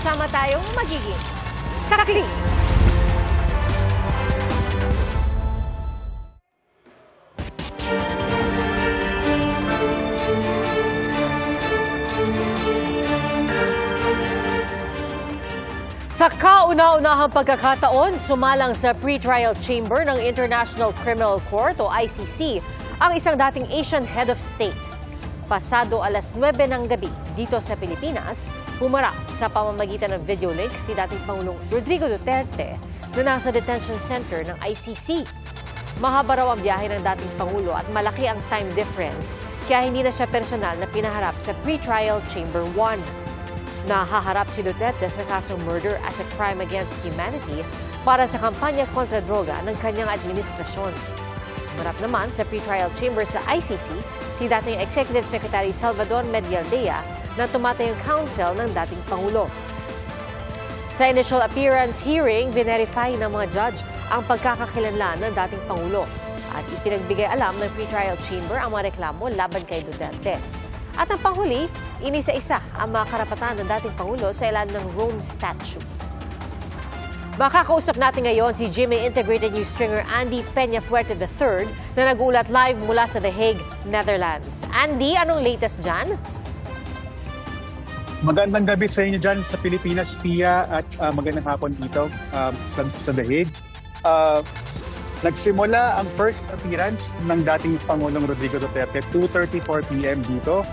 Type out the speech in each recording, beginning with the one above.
sama-sama tayong magiging saksi. Sa kauna-unahang pagkakataon, sumalang sa pre-trial chamber ng International Criminal Court o ICC ang isang dating Asian head of state. Pasado alas 9 ng gabi dito sa Pilipinas, humarap sa pamamagitan ng video link si dating Pangulong Rodrigo Duterte na nasa detention center ng ICC. Mahaba raw ang biyahe ng dating Pangulo at malaki ang time difference, kaya hindi na siya personal na pinaharap sa pre-trial chamber 1. Nahaharap si Duterte sa kasong murder as a crime against humanity para sa kampanya kontra droga ng kanyang administrasyon. Humarap naman sa pre-trial chamber sa ICC si dating Executive Secretary Salvador Medialdea na tumatayong counsel ng dating Pangulo. Sa initial appearance hearing, binerify ng mga judge ang pagkakakilanlan ng dating Pangulo at ipinagbigay alam ng pre-trial chamber ang mga reklamo laban kay Duterte. At ang panghuli, inisa-isa ang mga karapatan ng dating Pangulo sa ilalim ng Rome Statute. Makakausap natin ngayon si GMA Integrated News stringer Andy Peñafuerte III na nag-uulat live mula sa The Hague, Netherlands. Andy, anong latest dyan? Magandang gabi sa inyo dyan sa Pilipinas, Pia, at magandang hapon dito sa The Hague. Nagsimula ang first appearance ng dating Pangulong Rodrigo Duterte 2:34 p.m. dito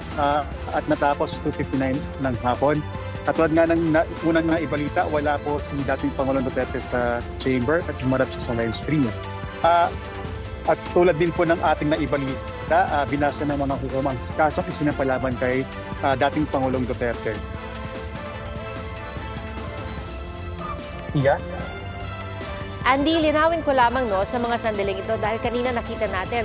at natapos 2:59 ng hapon. At tulad nga ng unang naibalita, wala po si dating Pangulong Duterte sa chamber at humarap siya sa live stream. At tulad din po ng ating naibalita, binasa ng mga hukumang kasong isinapalaban kay dating Pangulong Duterte. Yeah. Andy, linawin ko lamang sa mga sandaling ito dahil kanina nakita natin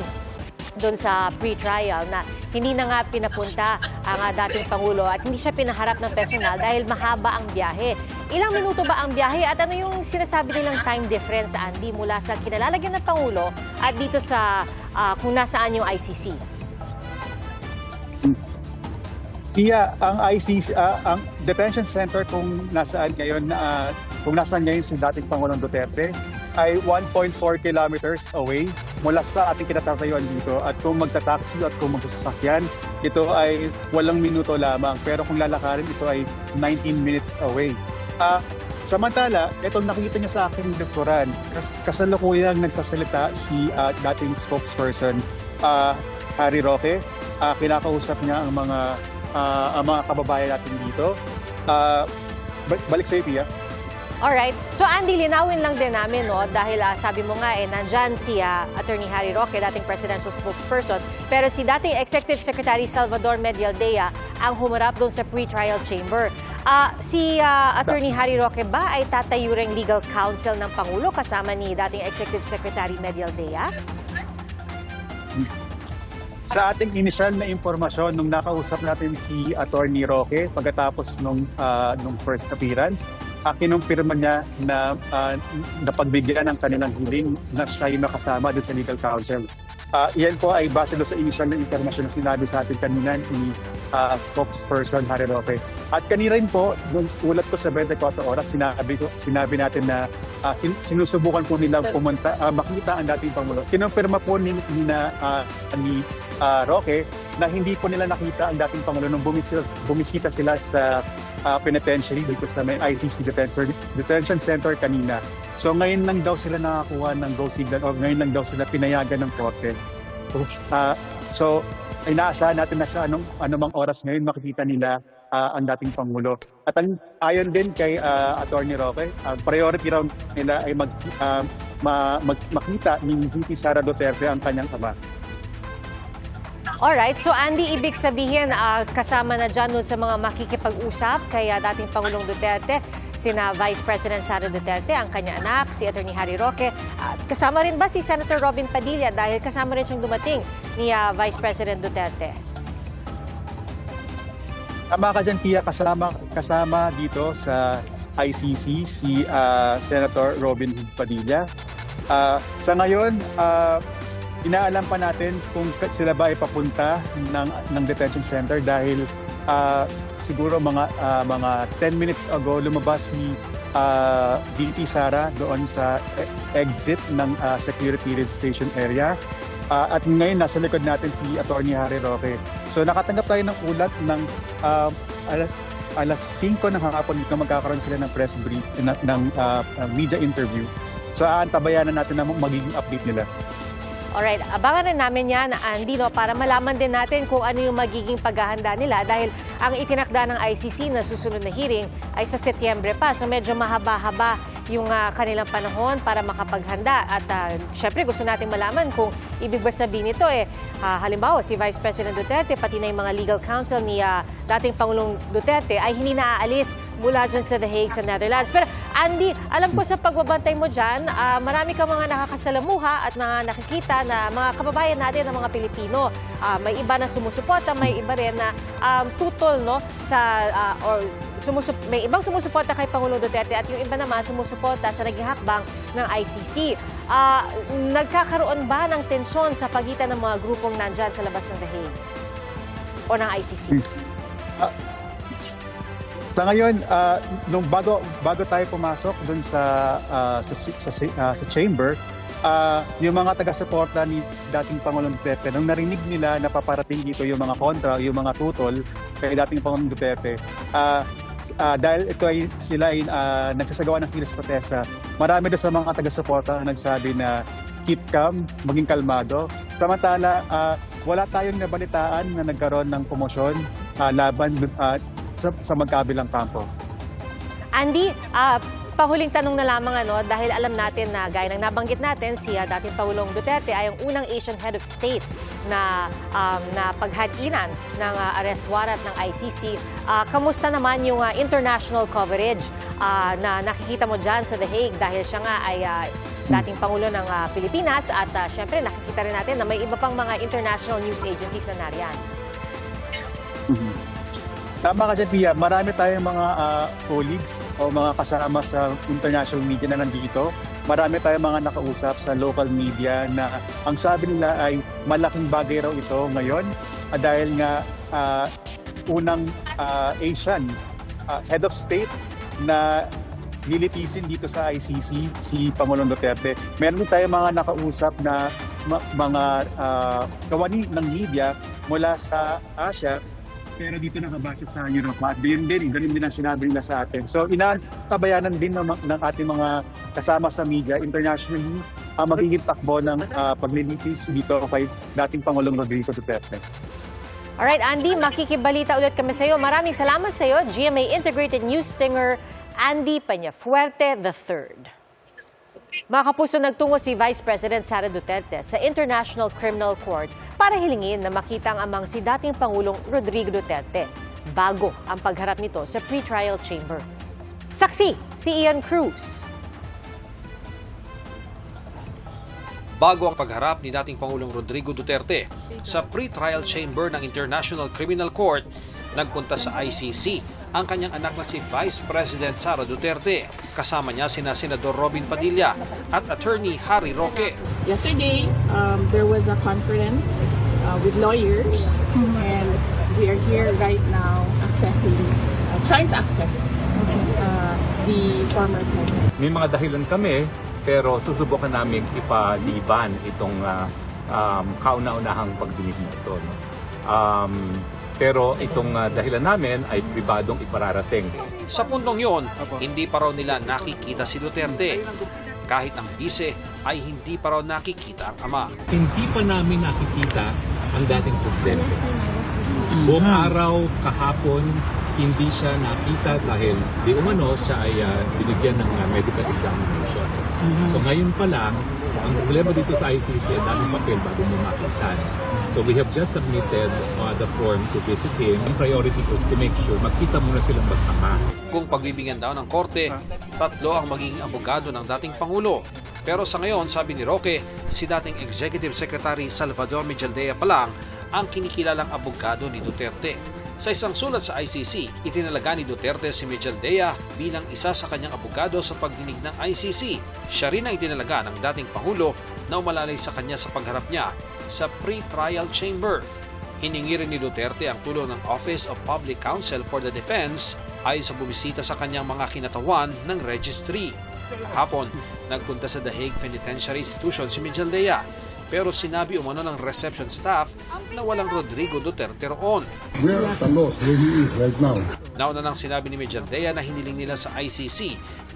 doon sa pre-trial na hindi na nga pinapunta ang dating Pangulo at hindi siya pinaharap ng personal dahil mahaba ang biyahe. Ilang minuto ba ang biyahe at ano yung sinasabi nilang time difference, Andy, mula sa kinalalagyan ng Pangulo at dito sa kung nasaan yung ICC? Ang ICC, ang detention center kung nasaan ngayon si dating Pangulong Duterte ay 1.4 kilometers away mula sa ating kinatatayuan dito. At kung magta-taxi at kung magsasakyan, ito ay walang minuto lamang. Pero kung lalakarin, ito ay 19 minutes away. Samantala, itong nakikita niyo sa aking doktoran, kasalukuyang nagsasalita si dating spokesperson Harry Roque. Kinakausap niya ang mga kababayan natin dito. Balik sa iyo, Pia. Alright. So Andy, linawin lang din namin dahil sabi mo nga nandyan si Attorney Harry Roque, dating presidential spokesperson, pero si dating Executive Secretary Salvador Medialdea ang humarap doon sa pre-trial chamber. Si Attorney Harry Roque ba ay tatayuring legal counsel ng Pangulo kasama ni dating Executive Secretary Medialdea? Sa ating initial na impormasyon, nung nakausap natin si Attorney Roque pagkatapos nung first appearance, kinumpirma niya na napagbigyan ng kanilang hiling na siya yung nakasama doon sa legal counsel. Iyan po ay base doon sa initial na informasyon na sinabi sa atin kanina ni spokesperson Harry Roque. At kanina rin po, nung ulat ko sa 24 oras, sinabi natin na sinusubukan po nilang makita ang dating Pangulo. Kinumpirma po ni Roque na hindi po nila nakita ang dating Pangulo nung bumisita sila sa penitentiary dito sa may ICC detention center kanina. So ngayon lang daw sila nakakuha ng go signal o ngayon lang daw sila pinayagan ng korte. So inaasahan natin na sa anumang oras ngayon makikita nila ang dating Pangulo. At ayon din kay Attorney Roque, priority raw nila ay makita ni VP Sara Duterte ang kanyang ama. Alright, so Andy, ibig sabihin kasama na dyan sa mga makikipag-usap kay dating Pangulong Duterte, sina Vice President Sara Duterte, ang kanya anak, si Attorney Harry Roque. Kasama rin ba si Senator Robin Padilla dahil kasama rin siyang dumating ni Vice President Duterte? Tama ka dyan, Pia, kasama dito sa ICC si Senator Robin Padilla. Sa ngayon, inaalam pa natin kung sila ba ay papunta ng detention center dahil siguro mga 10 minutes ago lumabas si VP Sara doon sa exit ng security registration area. At ngayon nasa likod natin si Attorney Harry Roque. So nakatanggap tayo ng ulat ng alas 5 ng hapon na magkakaroon sila ng press brief ng media interview. So aantabayan na natin na magiging update nila. Alright, abangan rin namin yan, Andy, no, para malaman din natin kung ano yung magiging paghahanda nila dahil ang itinakda ng ICC na susunod na hearing ay sa Setyembre pa. So medyo mahaba-haba yung kanilang panahon para makapaghanda. At syempre gusto natin malaman kung ibig ba sabihin nito halimbawa si Vice President Duterte pati na yung mga legal counsel ni dating Pangulong Duterte ay hindi naaalis mula dyan sa The Hague sa Netherlands. Pero Andy, alam ko sa pagbabantay mo dyan, marami kang mga nakakasalamuha at nakikita na mga kababayan natin ng mga Pilipino. May iba na sumusuporta, may iba rin na tutol, no, sa may ibang sumusuporta kay Pangulong Duterte at yung iba naman sumusuporta sa naging hakbang ng ICC. Nagkakaroon ba ng tensyon sa pagitan ng mga grupong nandyan sa labas ng The Hague o ng ICC? Sa ngayon, nung bago tayo pumasok dun sa chamber, yung mga taga-suporta ni dating Pangulong Duterte, nung narinig nila na paparating dito yung mga kontra, yung mga tutol kay dating Pangulong Duterte, dahil sila ay nagsasagawa ng kilos protesta, marami doon sa mga taga-suporta na nagsabi na keep calm, maging kalmado. Samantala, wala tayong nabalitaan na nagkaroon ng promosyon laban sa magkabilang kampo. Andy, pahuling tanong na lamang dahil alam natin na gaya ng nabanggit natin si dating Pangulong Duterte ay ang unang Asian head of state na paghadinan ng arrest warrant ng ICC. Kamusta naman yung international coverage na nakikita mo dyan sa The Hague dahil siya nga ay dating Pangulo ng Pilipinas at syempre nakikita rin natin na may iba pang mga international news agencies na nariyan. Tama ka dyan, Pia. Marami tayong mga colleagues o mga kasama sa international media na nandito. Marami tayong mga nakausap sa local media na ang sabi nila ay malaking bagay raw ito ngayon dahil nga unang Asian head of state na lilitisin dito sa ICC si Pangulong Duterte. Meron tayong mga nakausap na mga kawani ng media mula sa Asia pero dito nakabase sa Europa at ganun din ang sinabi nila sa atin. So inatabayanan din ng ating mga kasama sa media internationally ang magiging takbo ng paglilitis dito kay dating Pangulong Rodrigo Duterte. Alright, Andy, makikibalita ulit kami sa iyo. Maraming salamat sa iyo, GMA Integrated News Stinger, Andy Peñafuerte III. Mga kapuso, nagtungo si Vice President Sara Duterte sa International Criminal Court para hilingin na makita ang amang si dating Pangulong Rodrigo Duterte bago ang pagharap nito sa pre-trial chamber. Saksi, si Ian Cruz. Bago ang pagharap ni dating Pangulong Rodrigo Duterte sa pre-trial chamber ng International Criminal Court, nagpunta sa ICC ang kanyang anak na si Vice President Sara Duterte. Kasama niya sina Senador Robin Padilla at Attorney Harry Roque. Yesterday, there was a conference with lawyers and we are here right now trying to access the former president. May mga dahilan kami pero susubukan namin ipaliban itong kauna-unahang pagdinig na ito. No? Pero itong dahilan namin ay pribadong ipararating. Sa puntong yon, hindi pa raw nila nakikita si Duterte. Kahit ang bise ay hindi pa raw nakikita ang ama. Hindi pa namin nakikita ang dating presidente. Buong araw, kahapon, hindi siya nakita dahil di umano siya ay binigyan ng medical examination. So ngayon pa lang, ang problema dito sa ICC ay daming papel bago mo makita. So we have just submitted the form to visit him. Ang priority ko is to make sure makita muna silang magkama. Kung pagbibigyan daw ng korte, 3 ang magiging abogado ng dating Pangulo. Pero sa ngayon, sabi ni Roque, si dating Executive Secretary Salvador Mejaldea pa lang ang kinikilalang abogado ni Duterte. Sa isang sulat sa ICC, itinalaga ni Duterte si Mejaldea bilang isa sa kanyang abogado sa pagdinig ng ICC. Siya rin ang itinalaga ng dating Pangulo na umalalay sa kanya sa pagharap niya sa pre-trial chamber. Hiningi rin ni Duterte ang tulong ng Office of Public Counsel for the Defense ayon sa bumisita sa kanyang mga kinatawan ng registry. Kahapon, nagpunta sa The Hague Penitentiary Institution si Mijaldea, pero sinabi umano ng reception staff na walang Rodrigo Duterte roon. Where are Carlos, where he is right now? Nauna nang sinabi ni Mijaldea na hiniling nila sa ICC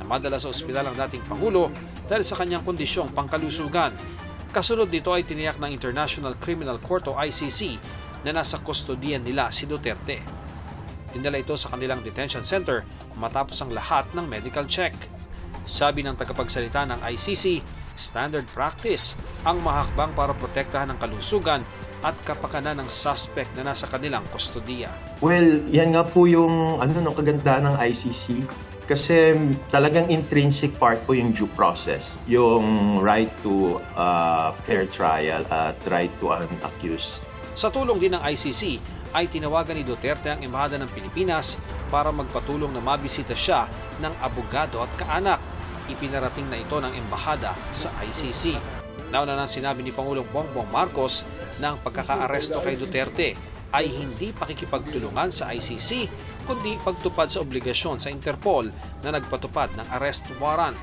na madala sa ospital ang dating Pangulo dahil sa kanyang kondisyong pangkalusugan. Kasunod nito ay tiniyak ng International Criminal Court o ICC na nasa kustodiyan nila si Duterte. Dinala ito sa kanilang detention center matapos ang lahat ng medical check. Sabi ng tagapagsalita ng ICC, standard practice ang mahakbang para protektahan ang kalusugan at kapakanan ng suspect na nasa kanilang kustodiya. Well, yan nga po yung kagandahan ng ICC kasi talagang intrinsic part po yung due process, yung right to fair trial at right to an accused. Sa tulong din ng ICC, ay tinawagan ni Duterte ang Embahada ng Pilipinas para magpatulong na mabisita siya ng abogado at kaanak. Ipinarating na ito ng Embahada sa ICC. Nauna nang sinabi ni Pangulong Bongbong Marcos na ang pagkakaaresto kay Duterte ay hindi pakikipagtulungan sa ICC, kundi pagtupad sa obligasyon sa Interpol na nagpatupad ng arrest warrant.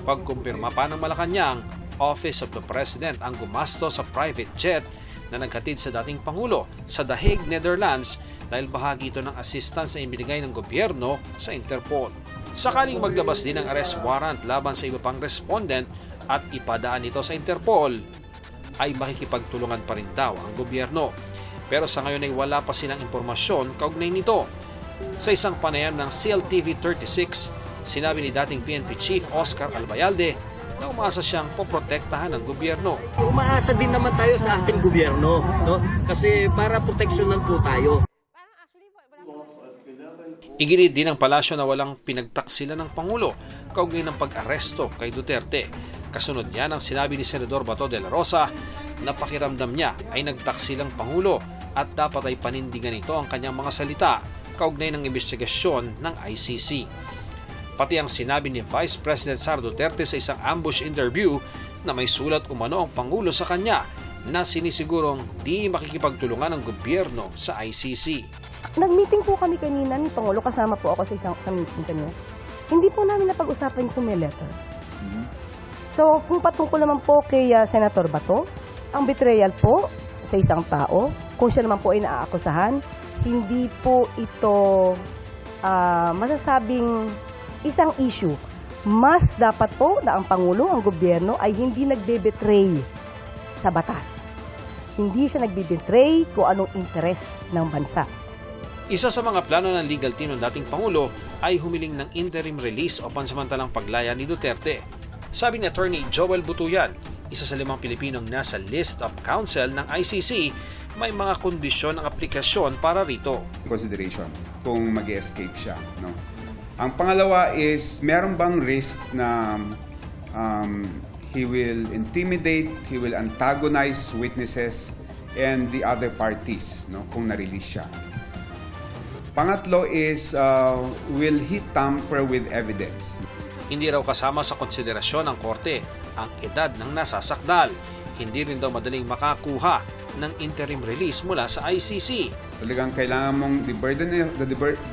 Pagkumpirma pa ng Malacanang, Office of the President ang gumasto sa private jet na naghatid sa dating Pangulo sa The Hague, Netherlands dahil bahagi ito ng assistance na ibinigay ng gobyerno sa Interpol. Sakaling maglabas din ng arrest warrant laban sa iba pang respondent at ipadaan ito sa Interpol, ay makikipagtulungan pa rin daw ang gobyerno. Pero sa ngayon ay wala pa silang impormasyon kaugnay nito. Sa isang panayam ng CLTV 36, sinabi ni dating PNP Chief Oscar Albayalde na umaasa siyang poprotektahan ng gobyerno. Umaasa din naman tayo sa ating gobyerno, no? Kasi para proteksyonan po tayo. Iginit din ng palasyo na walang pinagtaksilan ng Pangulo kaugnay ng pag-aresto kay Duterte. Kasunod niya ang sinabi ni Senador Bato de la Rosa na pakiramdam niya ay nagtaksilang Pangulo at dapat ay panindigan ito ang kanyang mga salita kaugnay ng investigasyon ng ICC. Pati ang sinabi ni Vice President Sara Duterte sa isang ambush interview na may sulat umano ang Pangulo sa kanya na sinisigurong di makikipagtulungan ng gobyerno sa ICC. Nag-meeting po kami kanina ni Pangulo, kasama po ako sa meeting kanina. Hindi po namin napag-usapan kung may letter. So, kung patungkol naman po kay Senator Bato, ang betrayal po sa isang tao, kung siya naman po ay naaakusahan, hindi po ito masasabing isang issue. Mas dapat po na ang Pangulo, ang gobyerno, ay hindi nagbe-betray sa batas. Hindi siya nagbe-betray kung anong interes ng bansa. Isa sa mga plano ng legal team ng dating Pangulo ay humiling ng interim release o pansamantalang paglaya ni Duterte. Sabi ni Attorney Joel Butuyan, isa sa 5 Pilipinong nasa list of counsel ng ICC, may mga kondisyon ng aplikasyon para rito. Consideration kung mag-escape siya. No? Ang pangalawa is, meron bang risk na he will intimidate, he will antagonize witnesses and the other parties, no, kung na-release siya. Pangatlo is, will he tamper with evidence? Hindi raw kasama sa konsiderasyon ng korte ang edad ng nasasakdal. Hindi rin daw madaling makakuha ng interim release mula sa ICC. Talagang kailangan mong the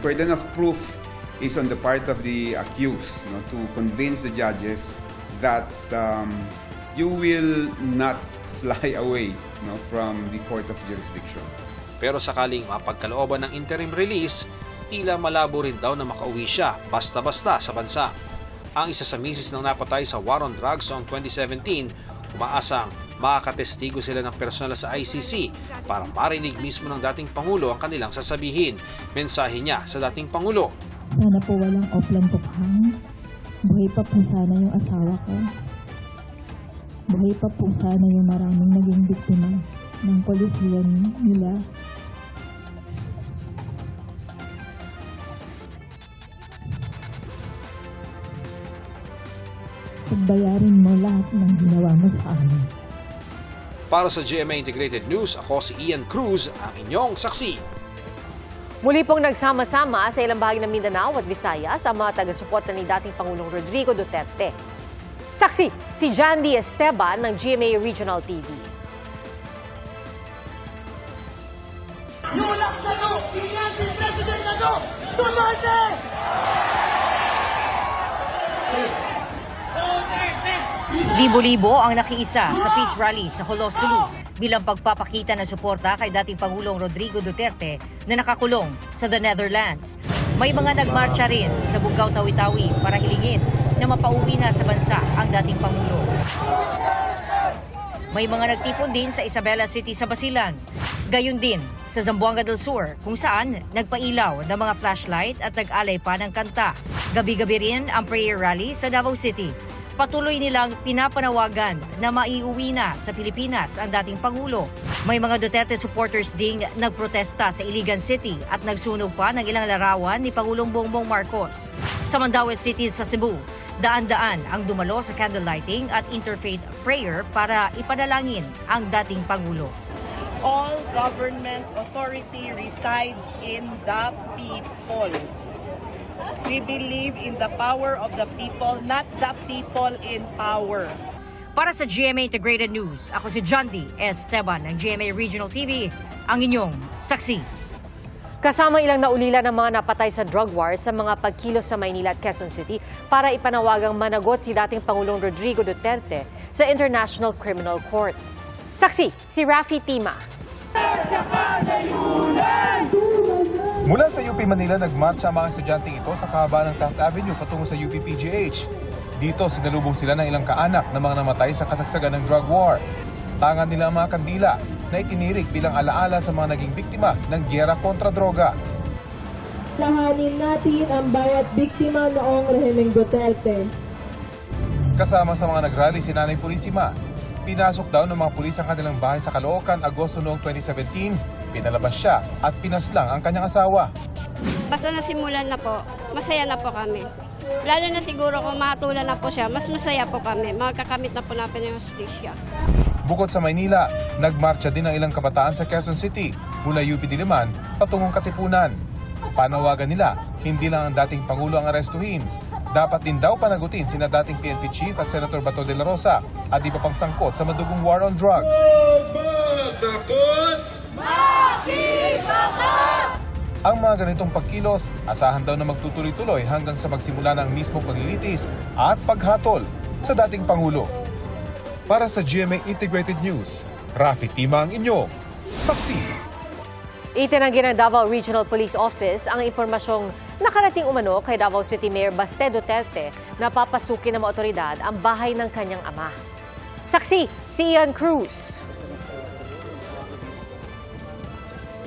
burden of proof is on the part of the accused, no, to convince the judges that you will not fly away, no, from the court of jurisdiction. Pero sakaling mapagkalooban ng interim release, tila malabo rin daw na makauwi siya basta-basta sa bansa. Ang isa sa misis ng napatay sa war on drugs noong 2017, umaasang makakatestigo sila ng personal sa ICC para marinig mismo ng dating Pangulo ang kanilang sasabihin. Mensahe niya sa dating Pangulo: sana po walang oplan tukhang. Buhay pa po sana yung asawa ko. Buhay pa po sana yung maraming naging biktima ng polisiya nila. Pagbayarin mo lahat ng ginawa mo sa amin. Para sa GMA Integrated News, ako si Ian Cruz, ang inyong saksi. Muli pong nagsama-sama sa ilang bahagi ng Mindanao at Visayas ang mga taga-suporta ni dating Pangulong Rodrigo Duterte. Saksi, si Jandy Esteban ng GMA Regional TV. Libo-libo ang nakiisa sa peace rally sa Jolo, Sulu bilang pagpapakita ng suporta kay dating Pangulong Rodrigo Duterte na nakakulong sa the Netherlands. May mga nagmarcha rin sa Bugao, Tawi-Tawi para hilingin na mapauwi na sa bansa ang dating Pangulo. May mga nagtipon din sa Isabela City sa Basilan. Gayon din sa Zamboanga del Sur kung saan nagpailaw ng mga flashlight at nag-alay pa ng kanta. Gabi-gabi rin ang prayer rally sa Davao City. Patuloy nilang pinapanawagan na maiuwi na sa Pilipinas ang dating Pangulo. May mga Duterte supporters ding nagprotesta sa Iligan City at nagsunog pa ng ilang larawan ni Pangulong Bongbong Marcos. Sa Mandaue City sa Cebu, daan-daan ang dumalo sa candlelighting at interfaith prayer para ipanalangin ang dating Pangulo. All government authority resides in the people. We believe in the power of the people, not the people in power. Para sa GMA Integrated News, ako si Jandy Esteban ng GMA Regional TV, ang inyong saksi. Kasama ilang naulila ng mga napatay sa drug war sa mga pagkilos sa Maynila at Quezon City para ipanawagang managot si dating Pangulong Rodrigo Duterte sa International Criminal Court. Saksi, si Rafi Tima. Mula sa UP Manila, nagmarcha ang mga estudyanteng ito sa kahabaan ng Taft Avenue patungo sa UP PGH. Dito, sinalubong sila ng ilang kaanak na mga namatay sa kasagsagan ng drug war. Tangan nila ang mga kandila na itinirik bilang alaala sa mga naging biktima ng giyera kontra droga. Lahanin natin ang bawat biktima noong rehimeng Duterte. Kasama sa mga nagrally si Nanay Purisima. Pinasok daw ng mga pulis ang kanilang bahay sa Caloocan, Agosto noong 2017. Pinalabas siya at pinaslang ang kanyang asawa. Basta nasimulan na po, masaya na po kami. Lalo na siguro kung mahatulan na po siya, mas masaya po kami. Magkakamit na po natin yung justisya. Bukod sa Maynila, nagmarcha din ang ilang kabataan sa Quezon City mula UP Diliman patungong Katipunan. Panawagan nila, hindi lang ang dating Pangulo ang arestuhin. Dapat din daw panagutin sina dating PNP Chief at Senator Bato de la Rosa at iba pang sangkot sa madugong war on drugs. Ang mga ganitong pagkilos, asahan daw na magtutuloy-tuloy hanggang sa magsimula ng mismong paglilitis at paghatol sa dating Pangulo. Para sa GMA Integrated News, Rafi Tima ang inyong saksi. Itinanggi ng Davao Regional Police Office ang impormasyong nakarating umano kay Davao City Mayor Baste Duterte na papasukin ng mga otoridad ang bahay ng kanyang ama. Saksi, si Ian Cruz.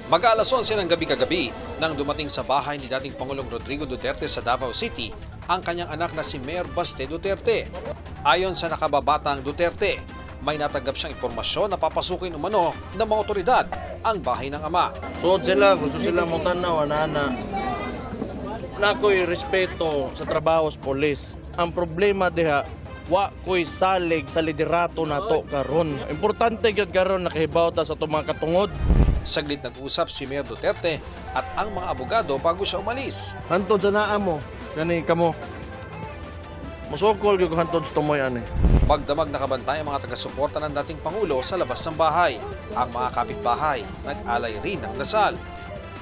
Mag-aalas 11 ng gabi-kagabi nang dumating sa bahay ni dating Pangulong Rodrigo Duterte sa Davao City ang kanyang anak na si Mayor Baste Duterte. Ayon sa nakababatang Duterte, may natanggap siyang impormasyon na papasukin umano ng mga otoridad ang bahay ng ama. So sila, gusto sila mo tanaw, na ako'y respeto sa trabaho sa polis. Ang problema diha, wa ko'y salig sa liderato nato karon. Importante gyud karon nakahibaw ta sa itong mga katungod. Saglit nag-usap si Mayor Duterte at ang mga abogado bago siya umalis. Hantod sa naa mo, gani kamo. Musokol gyud hantod sa tumoy ani. Magdamag nakabantay ang mga taga-suporta ng dating Pangulo sa labas ng bahay. Ang mga kapitbahay nag-alay rin ng dasal.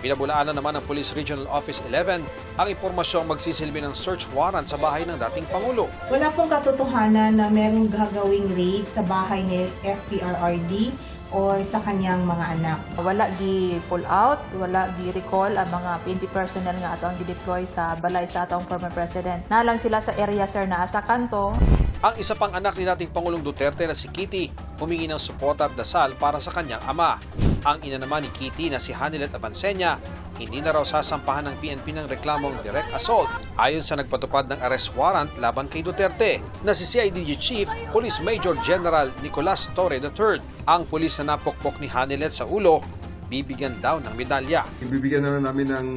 Pinabulaanan naman ng Police Regional Office 11 ang impormasyong magsisilbi ng search warrant sa bahay ng dating Pangulo. Wala pong katotohanan na merong gagawing raid sa bahay ni FPRRD or sa kanyang mga anak. Wala di pull out, wala di recall ang mga PNP personnel nga ato ang gideploy sa balay sa atong former president. Nalang sila sa area sir na sa kanto. Ang isa pang anak ni dating Pangulong Duterte na si Kitty humingi ng suporta at dasal para sa kanyang ama. Ang ina naman ni Kitty na si Hanilet Abansenya, hindi na raw sasampahan ng PNP ng reklamong direct assault ayon sa nagpatupad ng arrest warrant laban kay Duterte na si CIDG Chief Police Major General Nicolas Torre III. Ang pulis na napokpok ni Hanilet sa ulo, bibigyan daw ng medalya. Bibigyan na namin ng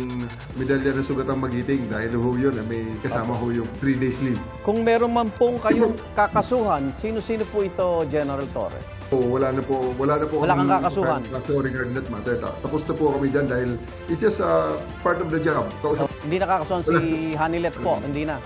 medalya na sugatang magiting dahil ho yun, may kasama ho yung 3 days leave. Kung meron man pong kayong kakasuhan, sino-sino po ito, General Torre? Wala na po kang kakasuhan. Regarding that matter. Tapos na po kami dyan dahil it's just part of the job. Hindi nakakasuhan si Hanilet po, hindi na.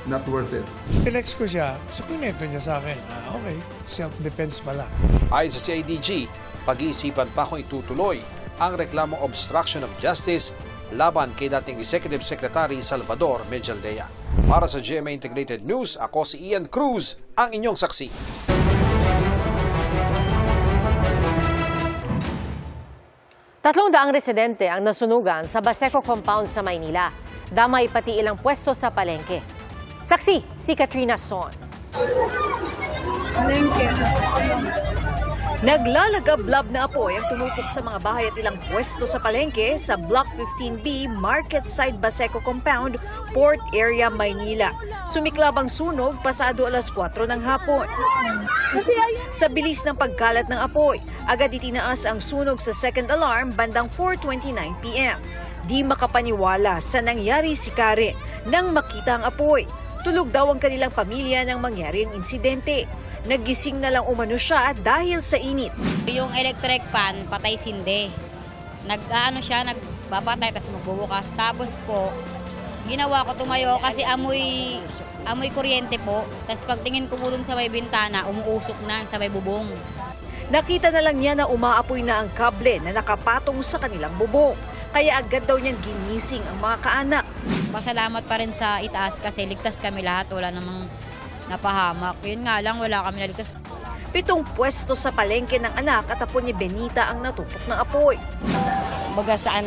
Not worth it. Tinext ko siya, so kunento niya sa akin, okay, self-defense pala. Ayon sa CIDG, pag-iisipan pa kung itutuloy ang reklamong obstruction of justice laban kay dating Executive Secretary Salvador Mejaldea. Para sa GMA Integrated News, ako si Ian Cruz, ang inyong saksi. Tatlong daang residente ang nasunugan sa Baseco Compound sa Maynila. Damay pati ilang pwesto sa palengke. Saksi, si Katrina Son. Naglalagablab na apoy ang tumupok sa mga bahay at ilang pwesto sa palengke sa Block 15B, Market Side Baseco Compound, Port Area, Maynila. Sumiklab ang sunog pasado alas 4 ng hapon. Sa bilis ng pagkalat ng apoy, agad itinaas ang sunog sa second alarm bandang 4:29 p.m. Di makapaniwala sa nangyari si Karen nang makita ang apoy. Tulog daw ang kanilang pamilya nang mangyari ang insidente. Naggising na lang umano siya dahil sa init. Yung electric fan, patay sinde. Nagbapatay, tapos magbubukas. Tapos po, ginawa ko tumayo kasi amoy kuryente po. Tapos pagtingin ko po dun sa may bintana, umuusok na sa may bubong. Nakita na lang niya na umaapoy na ang kable na nakapatong sa kanilang bubong. Kaya agad daw niyang ginising ang mga kaanak. Pasalamat pa rin sa itaas kasi ligtas kami lahat. Wala namang napahamak. Yun nga lang, wala kami naligtas. 7 pwesto sa palengke ng anak at apo ni Benita ang natupok ng apoy. Baga sa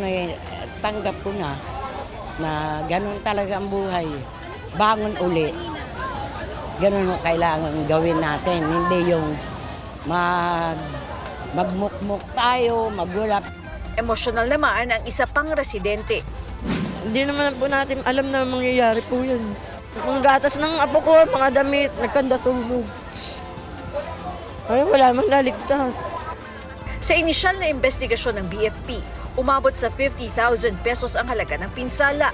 tanggap ko na ganun talaga ang buhay. Bangon uli. Ganun ang kailangan gawin natin. Hindi yung magmukmuk tayo, magulap. Emosyonal naman ang isa pang residente. Hindi naman po natin alam na mangyayari po yun. Mga gatas ng apo ko, mga damit, nagkandasunog. Ay, wala mang naligtas. Sa inisyal na investigasyon ng BFP, umabot sa 50,000 pesos ang halaga ng pinsala.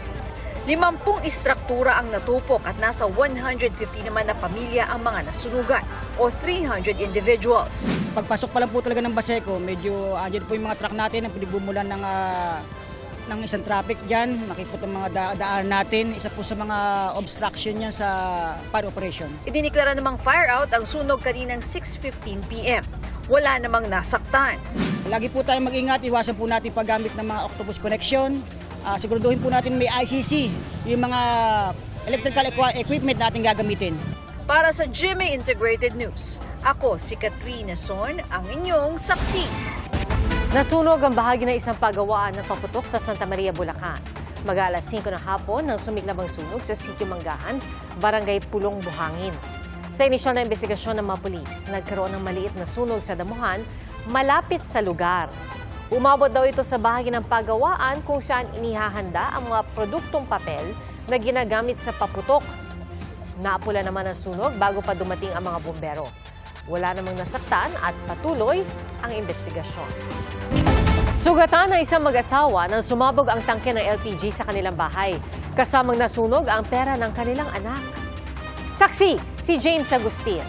50 istruktura ang natupok at nasa 150 naman na pamilya ang mga nasunugan o 300 individuals. Pagpasok pa lang po talaga ng Baseco, medyo andyan po yung mga truck natin na pinagbumulan ng isang traffic dyan. Makikot ang mga daan natin. Isa po sa mga obstruction niya sa fire operation. Idiniklara namang fire out ang sunog kaninang 6:15 p.m. Wala namang nasaktan. Lagi po tayong mag-ingat, iwasan po natin paggamit ng mga octopus connection. Siguraduhin po natin may ICC, yung mga electrical equipment natin gagamitin. Para sa GMA Integrated News, ako si Katrina Son, ang inyong saksi. Nasunog ang bahagi ng isang pagawaan ng paputok sa Santa Maria, Bulacan. Mag-alas 5 ng hapon nang sumiklab ang sunog sa Sitio Manggahan, Barangay Pulong, Buhangin. Sa inisyal na investigasyon ng mga pulis, nagkaroon ng maliit na sunog sa damuhan malapit sa lugar. Umabot daw ito sa bahagi ng pagawaan kung saan inihahanda ang mga produktong papel na ginagamit sa paputok. Naapula naman ang sunog bago pa dumating ang mga bumbero. Wala namang nasaktan at patuloy ang investigasyon. Sugatan ng isang mag-asawa nang sumabog ang tangke ng LPG sa kanilang bahay. Kasamang nasunog ang pera ng kanilang anak. Saksi, si James Agustin.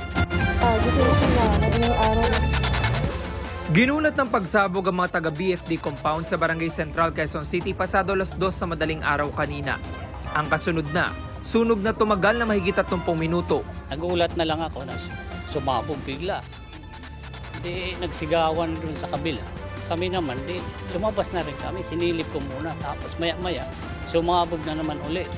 Ginulat ng pagsabog ang mga taga-BFD compound sa Barangay Central, Quezon City pasado alas 2 sa madaling araw kanina. Ang kasunod na, sunog na tumagal na mahigit 30 minuto. Nagulat na lang ako na sumabog bigla. Di nagsigawan dun sa kabila. Kami naman, lumabas na rin kami. Sinilip ko muna. Tapos maya-maya, sumabog na naman ulit.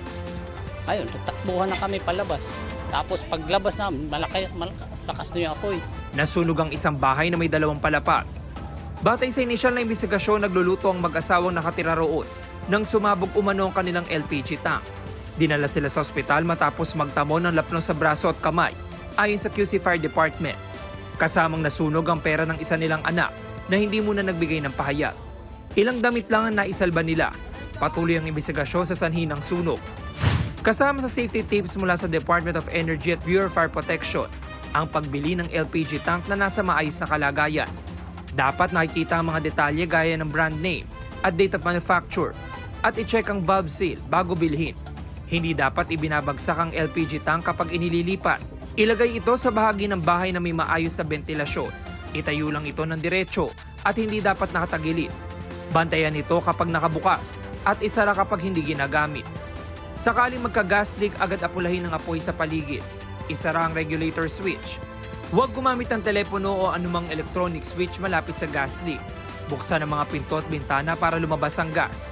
Ayun, tatakbuhan na kami palabas. Tapos paglabas namin, malakas na yung apoy. Nasunog ang isang bahay na may 2 palapag. Batay sa inisyal na imbestigasyon, nagluluto ang mag-asawang nakatira roon nang sumabog umano ang kanilang LPG tank. Dinala sila sa ospital matapos magtamo ng lapnos sa braso at kamay, ayon sa QC Fire Department. Kasamang nasunog ang pera ng isa nilang anak na hindi muna nagbigay ng pahayag. Ilang damit lang ang naisalba nila. Patuloy ang imbestigasyon sa sanhi ng sunog. Kasama sa safety tips mula sa Department of Energy at Bureau of Fire Protection, ang pagbili ng LPG tank na nasa maayos na kalagayan. Dapat nakikita ang mga detalye gaya ng brand name at date of manufacture at i-check ang valve seal bago bilhin. Hindi dapat ibinabagsak ang LPG tank kapag inililipat. Ilagay ito sa bahagi ng bahay na may maayos na ventilasyon Itayo lang ito ng diretso at hindi dapat nakatagilid. Bantayan ito kapag nakabukas at isara kapag hindi ginagamit. Sakaling magka-gas leak, agad apulahin ang apoy sa paligid. Isara ang regulator switch. Huwag gumamit ng telepono o anumang electronic switch malapit sa gas leak. Buksan ang mga pinto at bintana para lumabas ang gas.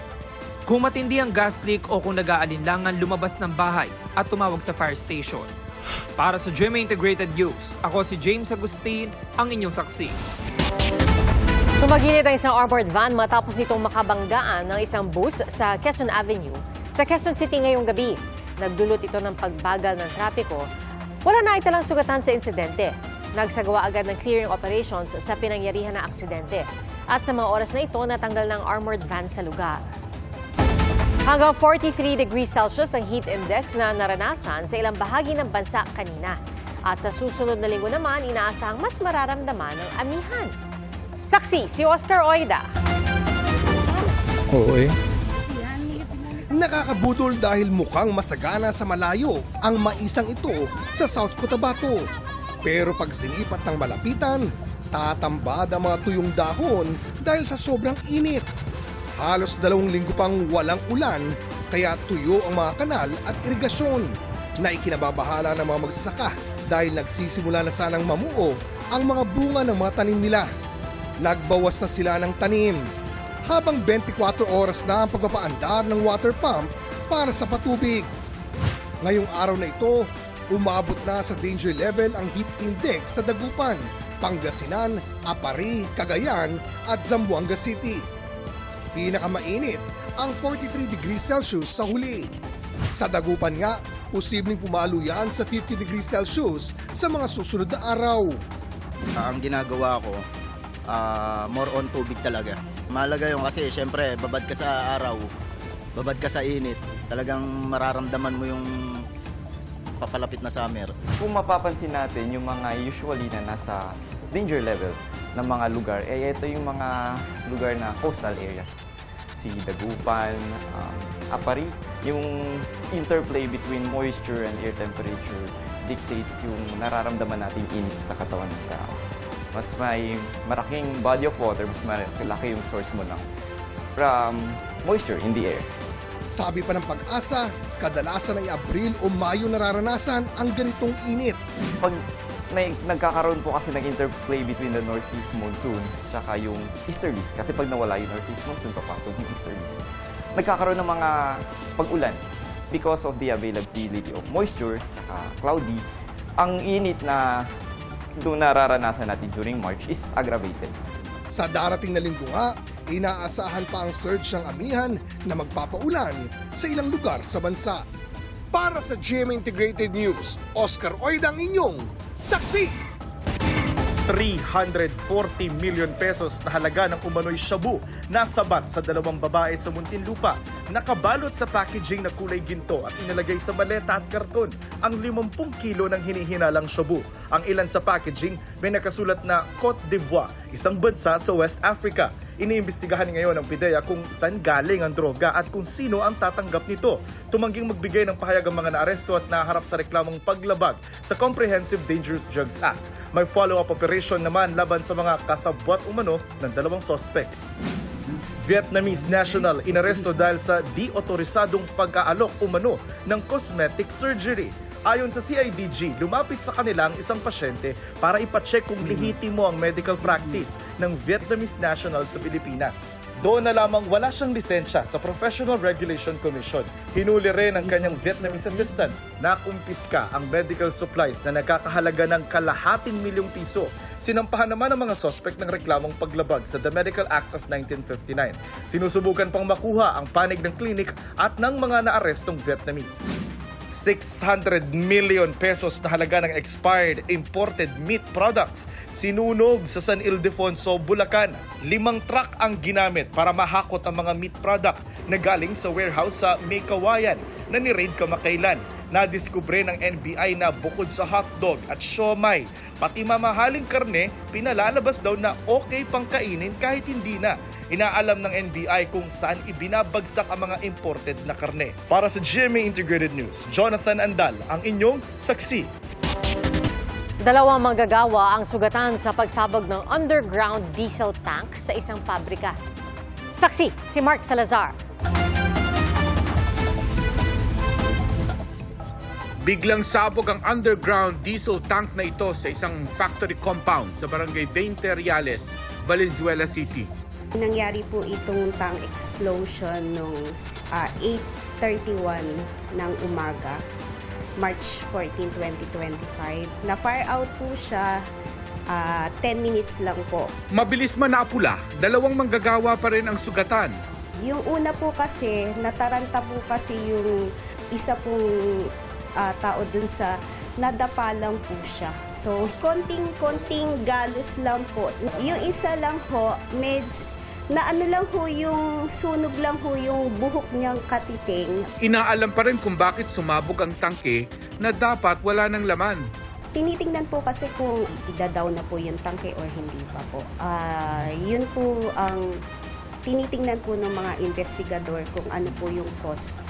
Kung matindi ang gas leak o kung nag-aalinlangan, lumabas ng bahay at tumawag sa fire station. Para sa GMA Integrated News, ako si James Agustin, ang inyong saksi. Tumaginit ang isang armored van matapos nitong makabanggaan ng isang bus sa Quezon Avenue sa Quezon City ngayong gabi. Nagdulot ito ng pagbagal ng trapiko. Wala na italang sugatan sa insidente. Nagsagawa agad ng clearing operations sa pinangyarihan na aksidente. At sa mga oras na ito, natanggal ng armored van sa lugar. Hanggang 43 degrees Celsius ang heat index na naranasan sa ilang bahagi ng bansa kanina. At sa susunod na linggo naman, inaasahang mas mararamdaman ng amihan. Saksi si Oscar Oida. Oo eh. Nakakabudol dahil mukhang masagana sa malayo ang maisang ito sa South Cotabato. Pero pag sinipat ng malapitan, tatambad ang mga tuyong dahon dahil sa sobrang init. Halos 2 linggo pang walang ulan, kaya tuyo ang mga kanal at irigasyon na ikinababahala ng mga magsasaka dahil nagsisimula na sanang mamuo ang mga bunga ng mga tanim nila. Nagbawas na sila ng tanim, habang 24 oras na ang pagpapaandar ng water pump para sa patubig. Ngayong araw na ito, umabot na sa danger level ang heat index sa Dagupan, Pangasinan, Apari, Cagayan at Zamboanga City. Pinakamainit ang 43 degrees Celsius sa huli. Sa Dagupan nga, posibleng pumalo yan sa 50 degrees Celsius sa mga susunod na araw. Ang ginagawa ko, more on tubig talaga. Mahalaga yun kasi syempre babad ka sa araw, babad ka sa init, talagang mararamdaman mo yung papalapit na summer. Kung mapapansin natin yung mga usually na nasa danger level ng mga lugar, ito yung mga lugar na coastal areas. Si Dagupan, Apari, yung interplay between moisture and air temperature dictates yung nararamdaman nating init sa katawan ng tao. Mas may malaking body of water, mas malaki yung source mo ng moisture in the air. Sabi pa ng Pag-asa, kadalasan ay Abril o Mayo nararanasan ang ganitong init. Pag nagkakaroon po kasi ng interplay between the northeast monsoon at yung easterlies, kasi pag nawala yung northeast monsoon, papasok yung easterlies. Nagkakaroon ng mga pag-ulan because of the availability of moisture, cloudy. Ang init na nararanasan natin during March is aggravated. Sa darating na linggo nga, inaasahan pa ang surge ng amihan na magpapaulan sa ilang lugar sa bansa. Para sa GMA Integrated News, Oscar Oida ang inyong saksi! 340 million pesos na halaga ng umano'y shabu nasabat sa 2 babae sa Muntinlupa. Nakabalot sa packaging na kulay ginto at inalagay sa maleta at karton ang 50 kilo ng hinihinalang shabu. Ang ilan sa packaging may nakasulat na Cote d'Ivoire, isang bansa sa West Africa. Iniimbestigahan ngayon ng PIDEA kung saan galing ang droga at kung sino ang tatanggap nito. Tumangging magbigay ng pahayag ang mga naaresto at naharap sa reklamong paglabag sa Comprehensive Dangerous Drugs Act. May follow-up operation naman laban sa mga kasabwat umano ng 2 sospek. Vietnamese national inaresto dahil sa di-otorisadong pag-aalok umano ng cosmetic surgery. Ayon sa CIDG, lumapit sa kanila ang isang pasyente para ipacheck kung lehitimo ang medical practice ng Vietnamese national sa Pilipinas. Doon na lamang wala siyang lisensya sa Professional Regulation Commission. Hinuli rin ang kanyang Vietnamese assistant. Nakumpiska ang medical supplies na nagkakahalaga ng ₱250,000. Sinampahan naman ang mga sospek ng reklamong paglabag sa The Medical Act of 1959. Sinusubukan pang makuha ang panig ng klinik at ng mga naarestong Vietnamese. 600 million pesos na halaga ng expired imported meat products sinunog sa San Ildefonso, Bulacan. 5 truck ang ginamit para mahakot ang mga meat products na galing sa warehouse sa Maykawayan na ni-raid kamakailan. Nadiskubre ng NBI na bukod sa hotdog at siomai, pati mamahaling karne, pinalalabas daw na okay pang kainin kahit hindi na. Inaalam ng NBI kung saan ibinabagsak ang mga imported na karne. Para sa GMA Integrated News, Jonathan Andal, ang inyong saksi. Dalawang manggagawa ang sugatan sa pagsabog ng underground diesel tank sa isang pabrika. Saksi, si Mark Salazar. Biglang sabog ang underground diesel tank na ito sa isang factory compound sa barangay 20 Reales, Valenzuela City. Nangyari po itong tank explosion noong 8:31 ng umaga. March 14, 2025. Na-fire out po siya 10 minutes lang po. Mabilis man naapula, dalawang manggagawa pa rin ang sugatan. Yung una po kasi, nataranta po kasi yung isa pong tao dun sa nadapa lang po siya. So, konting galos lang po. Yung isa lang po, medyo na ano lang ho, yung sunog lang ho yung buhok niyang katiting. Inaalam pa rin kung bakit sumabog ang tangke na dapat wala ng laman. Tinitingnan po kasi kung idadaw na po yung tangke or hindi pa po. Yun po ang tinitingnan po ng mga investigador kung ano po yung cause,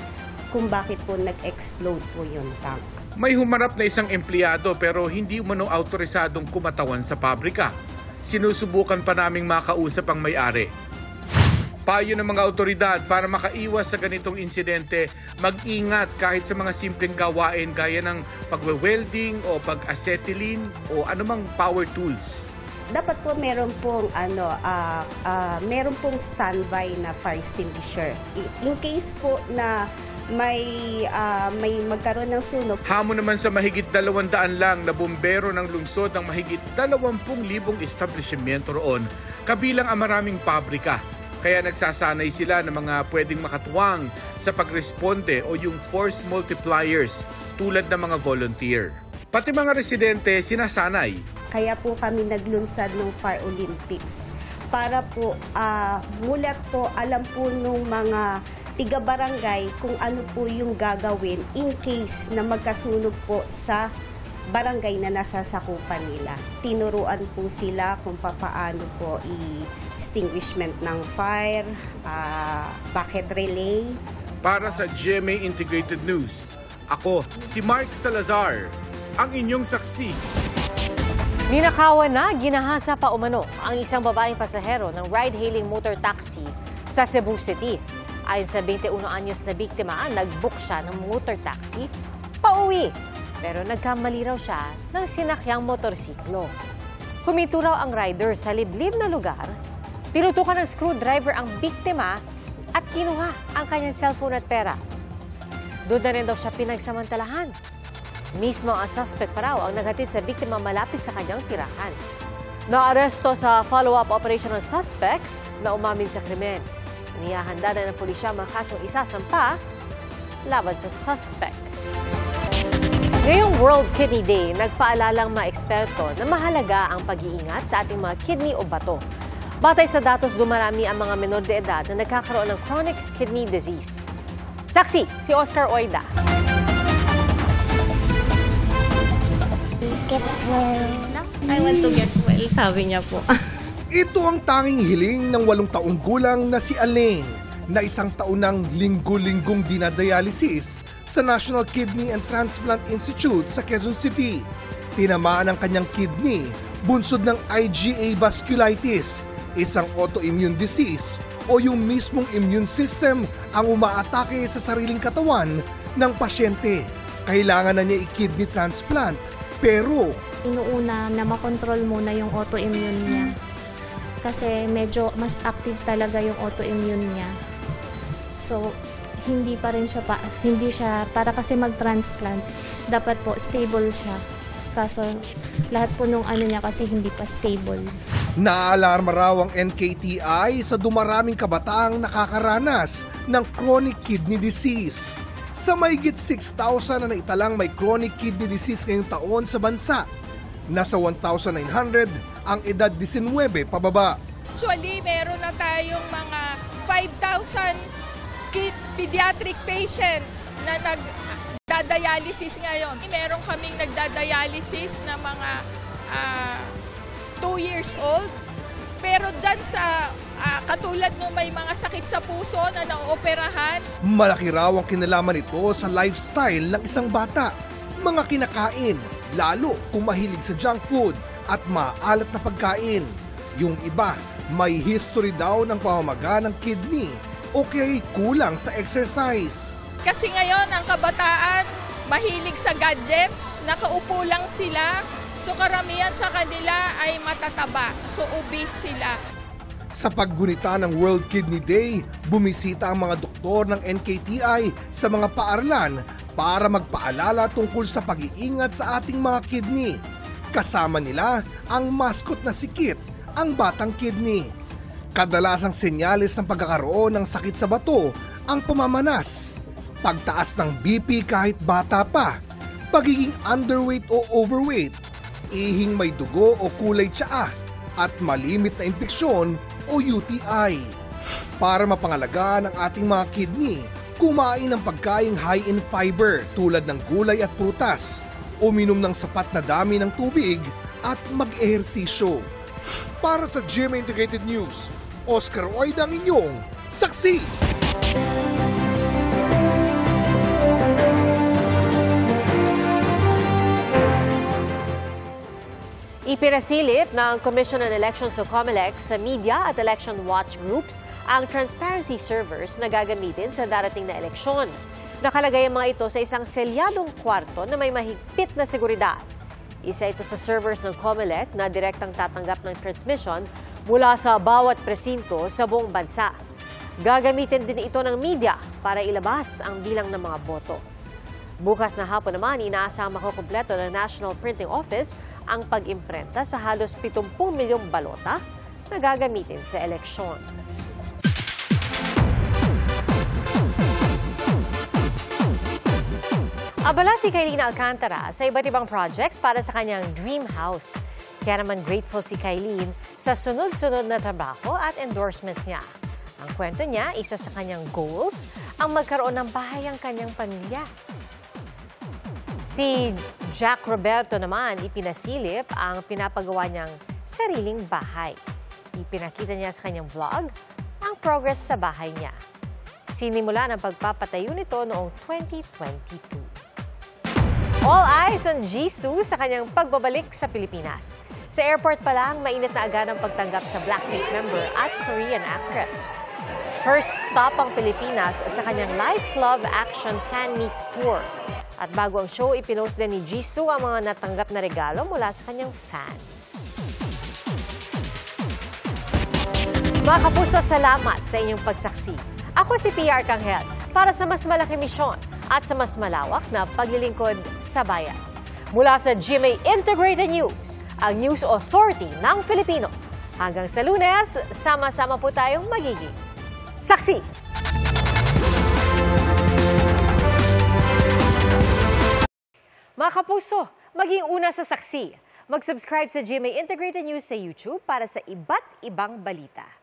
kung bakit po nag-explode po yung tank. May humarap na isang empleyado pero hindi umano autorisadong kumatawan sa pabrika. Sinusubukan pa naming makausap ang may-ari. Payo ng mga otoridad para makaiwas sa ganitong insidente, mag-ingat kahit sa mga simpleng gawain gaya ng pagwe-welding o pag-acetylene o anumang power tools. Dapat po meron pong meron pong standby na fire extinguisher. In case po na may magkaroon ng sunog. Hamon naman sa mahigit 200 lang na bumbero ng lungsod ng mahigit 20,000 establishmento roon, kabilang ang maraming pabrika. Kaya nagsasanay sila ng mga pwedeng makatuwang sa pagresponde o yung force multipliers tulad ng mga volunteer. Pati mga residente sinasanay. Kaya po kami naglunsad ng Fire Olympics para po mulat po alam po nung mga tiga-barangay kung ano po yung gagawin in case na magkasunog po sa barangay na nasasakupan nila. Tinuruan po sila kung paano po extinguishment ng fire, bucket relay. Para sa GMA Integrated News, ako si Mark Salazar, ang inyong saksi. Ninakawan na, ginahasa pa umano ang isang babaeng pasahero ng ride-hailing motor taxi sa Cebu City. Ayon sa 21 anyos na biktima, nag-book siya ng motor taxi pauwi. Pero nagkamali raw siya ng sinakyang motorsiklo. Huminto raw ang rider sa liblib na lugar, tinutukan ng screwdriver ang biktima at kinuha ang kanyang cellphone at pera. Doon na rin daw siya pinagsamantalahan. Mismo ang suspect pa raw ang naghatid sa biktima malapit sa kanyang tirahan. Naaresto sa follow-up operation ng suspect na umamin sa krimen. Inihahanda na ng pulisya mga kasong isasampa laban sa suspect. Ngayong World Kidney Day, nagpaalalang mga eksperto na mahalaga ang pag-iingat sa ating mga kidney o bato. Batay sa datos, dumarami ang mga menor de edad na nagkakaroon ng chronic kidney disease. Saksi, si Oscar Oida. Get well. I want to get well, sabi niya po. Ito ang tanging hiling ng 8 taong gulang na si Aling, na isang taon ng linggo-linggong dinadialysis sa National Kidney and Transplant Institute sa Quezon City. Tinamaan ang kanyang kidney, bunsod ng IgA vasculitis, isang autoimmune disease o yung mismong immune system ang umaatake sa sariling katawan ng pasyente. Kailangan na niya i-kidney transplant, pero Inuuna na makontrol muna yung autoimmune niya. Kasi medyo mas active talaga yung autoimmune niya. So, hindi pa rin siya hindi siya para kasi mag-transplant. Dapat po stable siya. Kaso lahat po nung niya kasi hindi pa stable. Naalarma raw ang NKTI sa dumaraming kabataang nakakaranas ng chronic kidney disease. Sa mahigit 6,000 na naitalang may chronic kidney disease ngayong taon sa bansa, nasa 1,900 ang edad 19 pababa. Actually, meron na tayong mga 5,000 pediatric patients na nagdadialysis ngayon. Meron kaming nagdadialysis na mga 2 years old. Pero dyan sa katulad nung may mga sakit sa puso na naoperahan. Malaki raw ang kinalaman nito sa lifestyle ng isang bata. Mga kinakain, lalo kung mahilig sa junk food at maalat na pagkain. Yung iba, may history daw ng pamamaga ng kidney o kaya kulang sa exercise. Kasi ngayon ang kabataan mahilig sa gadgets, nakaupo lang sila. So karamihan sa kanila ay matataba, so obese sila. Sa paggunita ng World Kidney Day, bumisita ang mga doktor ng NKTI sa mga paaralan para magpaalala tungkol sa pag-iingat sa ating mga kidney. Kasama nila ang mascot na si Kit, ang batang kidney. Kadalasang senyales ng pagkakaroon ng sakit sa bato ang pamamanas, pagtaas ng BP kahit bata pa, pagiging underweight o overweight, ihing may dugo o kulay tsaa, at malimit na impeksyon o UTI. Para mapangalagaan ang ating mga kidney, kumain ng pagkaing high in fiber tulad ng gulay at prutas, uminom ng sapat na dami ng tubig at mag-ehersisyo. Para sa GMA Integrated News, Oscar Oida ang inyong saksi! Ipinasilip ng Commission on Elections o COMELEC sa media at election watch groups ang transparency servers na gagamitin sa darating na eleksyon. Nakalagay ang mga ito sa isang selyadong kwarto na may mahigpit na seguridad. Isa ito sa servers ng COMELEC na direktang tatanggap ng transmission mula sa bawat presinto sa buong bansa. Gagamitin din ito ng media para ilabas ang bilang ng mga boto. Bukas na hapon naman, inaasang makukumpleto ng National Printing Office ang pag-imprenta sa halos 70 milyong balota na gagamitin sa eleksyon. Abala si Kylene Alcantara sa iba't ibang projects para sa kanyang dream house. Kaya naman grateful si Kylene sa sunod-sunod na trabaho at endorsements niya. Ang kwento niya, isa sa kanyang goals, ang magkaroon ng bahay ang kanyang pamilya. Si Jack Roberto naman ipinasilip ang pinapagawa niyang sariling bahay. Ipinakita niya sa kanyang vlog ang progress sa bahay niya. Sinimula ng pagpapatayo nito noong 2022. All eyes on Jisoo sa kanyang pagbabalik sa Pilipinas. Sa airport pa lang, mainit na agad ang pagtanggap sa Blackpink member at Korean actress. First stop ang Pilipinas sa kanyang Lights Love Action Fan Meet Tour. At bago ang show, ipinost din ni Jisoo ang mga natanggap na regalo mula sa kanyang fans. Mga kapuso, salamat sa inyong pagsaksi. Ako si PR Kanghel para sa mas malaking misyon at sa mas malawak na paglilingkod sa bayan. Mula sa GMA Integrated News, ang News Authority ng Filipino. Hanggang sa Lunes, sama-sama po tayong magiging saksi! Mga kapuso, maging una sa saksi. Mag-subscribe sa GMA Integrated News sa YouTube para sa iba't ibang balita.